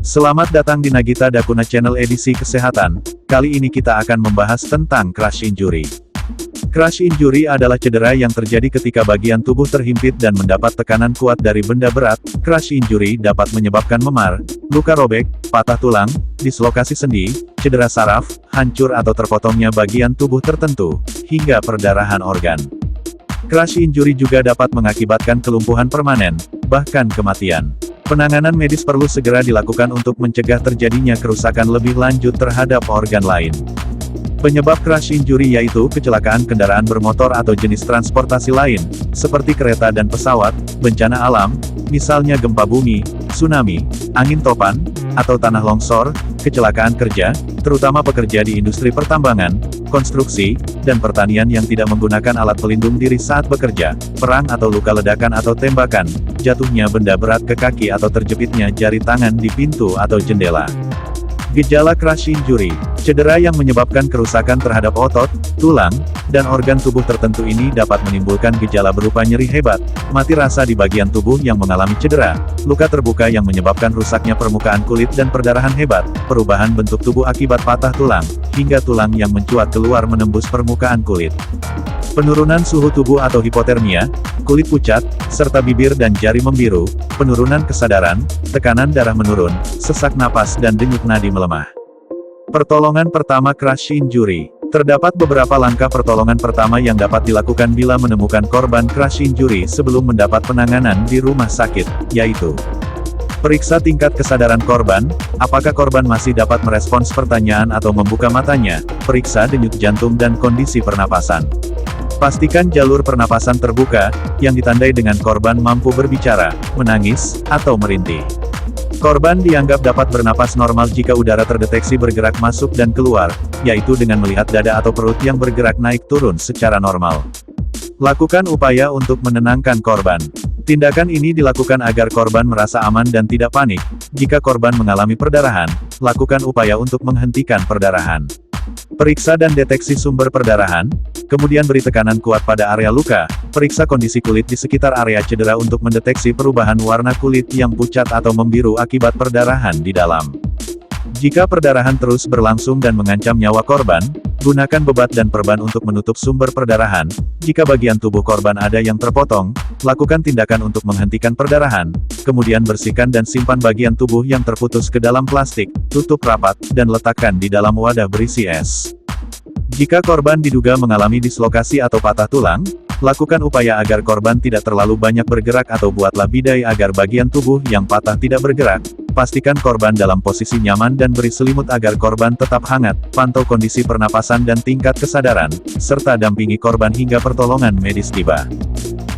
Selamat datang di Nagita Dakuna Channel edisi kesehatan. Kali ini kita akan membahas tentang crush injury. Crush injury adalah cedera yang terjadi ketika bagian tubuh terhimpit dan mendapat tekanan kuat dari benda berat. Crush injury dapat menyebabkan memar, luka robek, patah tulang, dislokasi sendi, cedera saraf, hancur atau terpotongnya bagian tubuh tertentu, hingga perdarahan organ. Crush injury juga dapat mengakibatkan kelumpuhan permanen, bahkan kematian. Penanganan medis perlu segera dilakukan untuk mencegah terjadinya kerusakan lebih lanjut terhadap organ lain. Penyebab crush injury yaitu kecelakaan kendaraan bermotor atau jenis transportasi lain, seperti kereta dan pesawat, bencana alam, misalnya gempa bumi, tsunami, angin topan, atau tanah longsor, kecelakaan kerja, terutama pekerja di industri pertambangan, konstruksi, dan pertanian yang tidak menggunakan alat pelindung diri saat bekerja, perang atau luka ledakan atau tembakan, jatuhnya benda berat ke kaki atau terjepitnya jari tangan di pintu atau jendela. Gejala crush injury, cedera yang menyebabkan kerusakan terhadap otot, tulang, dan organ tubuh tertentu ini dapat menimbulkan gejala berupa nyeri hebat, mati rasa di bagian tubuh yang mengalami cedera, luka terbuka yang menyebabkan rusaknya permukaan kulit dan perdarahan hebat, perubahan bentuk tubuh akibat patah tulang, hingga tulang yang mencuat keluar menembus permukaan kulit. Penurunan suhu tubuh atau hipotermia, kulit pucat, serta bibir dan jari membiru, penurunan kesadaran, tekanan darah menurun, sesak napas dan denyut nadi melemah. Pertolongan pertama crush injury. Terdapat beberapa langkah pertolongan pertama yang dapat dilakukan bila menemukan korban crush injury sebelum mendapat penanganan di rumah sakit, yaitu: periksa tingkat kesadaran korban, apakah korban masih dapat merespons pertanyaan atau membuka matanya, periksa denyut jantung dan kondisi pernapasan. Pastikan jalur pernapasan terbuka, yang ditandai dengan korban mampu berbicara, menangis, atau merintih. Korban dianggap dapat bernapas normal jika udara terdeteksi bergerak masuk dan keluar, yaitu dengan melihat dada atau perut yang bergerak naik turun secara normal. Lakukan upaya untuk menenangkan korban. Tindakan ini dilakukan agar korban merasa aman dan tidak panik. Jika korban mengalami perdarahan, lakukan upaya untuk menghentikan perdarahan. Periksa dan deteksi sumber perdarahan, kemudian beri tekanan kuat pada area luka, periksa kondisi kulit di sekitar area cedera untuk mendeteksi perubahan warna kulit yang pucat atau membiru akibat perdarahan di dalam. Jika perdarahan terus berlangsung dan mengancam nyawa korban, gunakan bebat dan perban untuk menutup sumber perdarahan. Jika bagian tubuh korban ada yang terpotong, lakukan tindakan untuk menghentikan perdarahan, kemudian bersihkan dan simpan bagian tubuh yang terputus ke dalam plastik, tutup rapat, dan letakkan di dalam wadah berisi es. Jika korban diduga mengalami dislokasi atau patah tulang, lakukan upaya agar korban tidak terlalu banyak bergerak atau buatlah bidai agar bagian tubuh yang patah tidak bergerak. Pastikan korban dalam posisi nyaman dan beri selimut agar korban tetap hangat, pantau kondisi pernapasan dan tingkat kesadaran, serta dampingi korban hingga pertolongan medis tiba.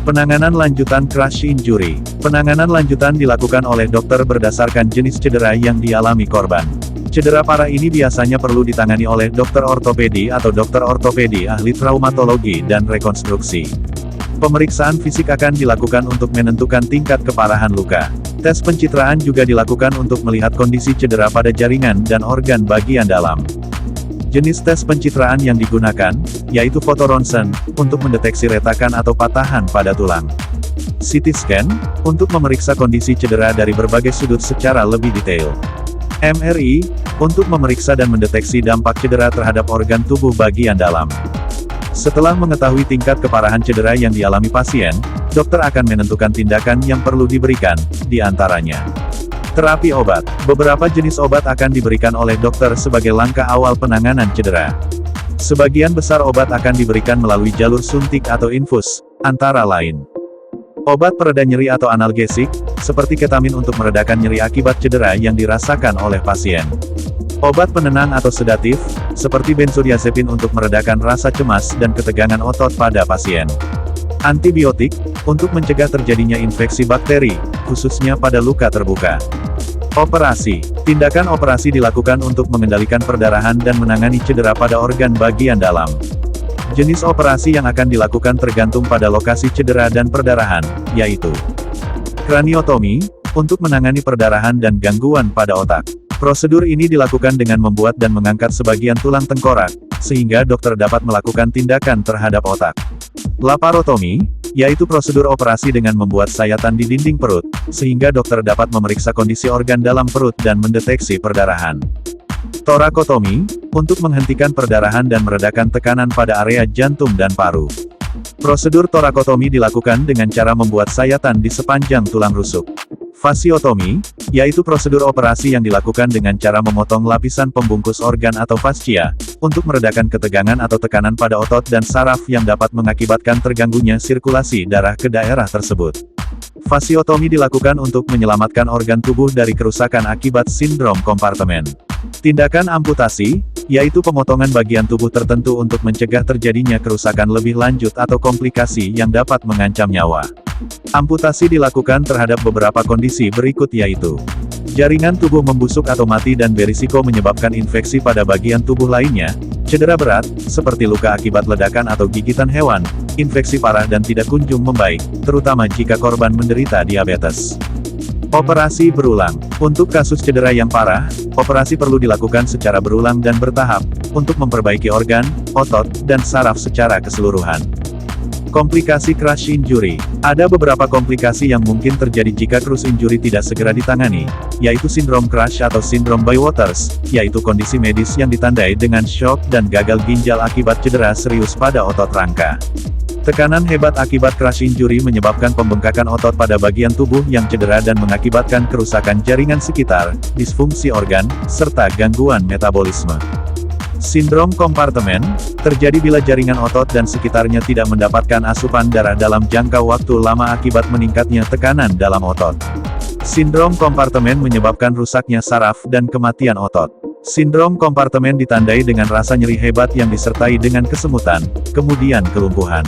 Penanganan lanjutan crush injury. Penanganan lanjutan dilakukan oleh dokter berdasarkan jenis cedera yang dialami korban. Cedera parah ini biasanya perlu ditangani oleh dokter ortopedi atau dokter ortopedi ahli traumatologi dan rekonstruksi. Pemeriksaan fisik akan dilakukan untuk menentukan tingkat keparahan luka. Tes pencitraan juga dilakukan untuk melihat kondisi cedera pada jaringan dan organ bagian dalam. Jenis tes pencitraan yang digunakan, yaitu foto ronsen, untuk mendeteksi retakan atau patahan pada tulang. CT scan, untuk memeriksa kondisi cedera dari berbagai sudut secara lebih detail. MRI, untuk memeriksa dan mendeteksi dampak cedera terhadap organ tubuh bagian dalam. Setelah mengetahui tingkat keparahan cedera yang dialami pasien, dokter akan menentukan tindakan yang perlu diberikan, di antaranya terapi obat. Beberapa jenis obat akan diberikan oleh dokter sebagai langkah awal penanganan cedera. Sebagian besar obat akan diberikan melalui jalur suntik atau infus, antara lain obat pereda nyeri atau analgesik, seperti ketamin untuk meredakan nyeri akibat cedera yang dirasakan oleh pasien. Obat penenang atau sedatif, seperti benzodiazepin untuk meredakan rasa cemas dan ketegangan otot pada pasien. Antibiotik, untuk mencegah terjadinya infeksi bakteri, khususnya pada luka terbuka. Operasi. Tindakan operasi dilakukan untuk mengendalikan perdarahan dan menangani cedera pada organ bagian dalam. Jenis operasi yang akan dilakukan tergantung pada lokasi cedera dan perdarahan, yaitu kraniotomi, untuk menangani perdarahan dan gangguan pada otak. Prosedur ini dilakukan dengan membuat dan mengangkat sebagian tulang tengkorak, sehingga dokter dapat melakukan tindakan terhadap otak. Laparotomi, yaitu prosedur operasi dengan membuat sayatan di dinding perut, sehingga dokter dapat memeriksa kondisi organ dalam perut dan mendeteksi perdarahan. Torakotomi, untuk menghentikan perdarahan dan meredakan tekanan pada area jantung dan paru. Prosedur torakotomi dilakukan dengan cara membuat sayatan di sepanjang tulang rusuk. Fasiotomi, yaitu prosedur operasi yang dilakukan dengan cara memotong lapisan pembungkus organ atau fascia, untuk meredakan ketegangan atau tekanan pada otot dan saraf yang dapat mengakibatkan terganggunya sirkulasi darah ke daerah tersebut. Fasiotomi dilakukan untuk menyelamatkan organ tubuh dari kerusakan akibat sindrom kompartemen. Tindakan amputasi, yaitu pemotongan bagian tubuh tertentu untuk mencegah terjadinya kerusakan lebih lanjut atau komplikasi yang dapat mengancam nyawa. Amputasi dilakukan terhadap beberapa kondisi berikut yaitu jaringan tubuh membusuk atau mati dan berisiko menyebabkan infeksi pada bagian tubuh lainnya, cedera berat, seperti luka akibat ledakan atau gigitan hewan, infeksi parah dan tidak kunjung membaik, terutama jika korban menderita diabetes. Operasi berulang. Untuk kasus cedera yang parah, operasi perlu dilakukan secara berulang dan bertahap, untuk memperbaiki organ, otot, dan saraf secara keseluruhan. Komplikasi crush injury. Ada beberapa komplikasi yang mungkin terjadi jika crush injury tidak segera ditangani, yaitu sindrom crush atau sindrom Bywaters, yaitu kondisi medis yang ditandai dengan shock dan gagal ginjal akibat cedera serius pada otot rangka. Tekanan hebat akibat crush injury menyebabkan pembengkakan otot pada bagian tubuh yang cedera dan mengakibatkan kerusakan jaringan sekitar, disfungsi organ, serta gangguan metabolisme. Sindrom kompartemen, terjadi bila jaringan otot dan sekitarnya tidak mendapatkan asupan darah dalam jangka waktu lama akibat meningkatnya tekanan dalam otot. Sindrom kompartemen menyebabkan rusaknya saraf dan kematian otot. Sindrom kompartemen ditandai dengan rasa nyeri hebat yang disertai dengan kesemutan, kemudian kelumpuhan.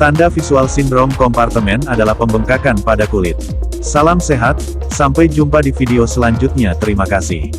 Tanda visual sindrom kompartemen adalah pembengkakan pada kulit. Salam sehat, sampai jumpa di video selanjutnya. Terima kasih.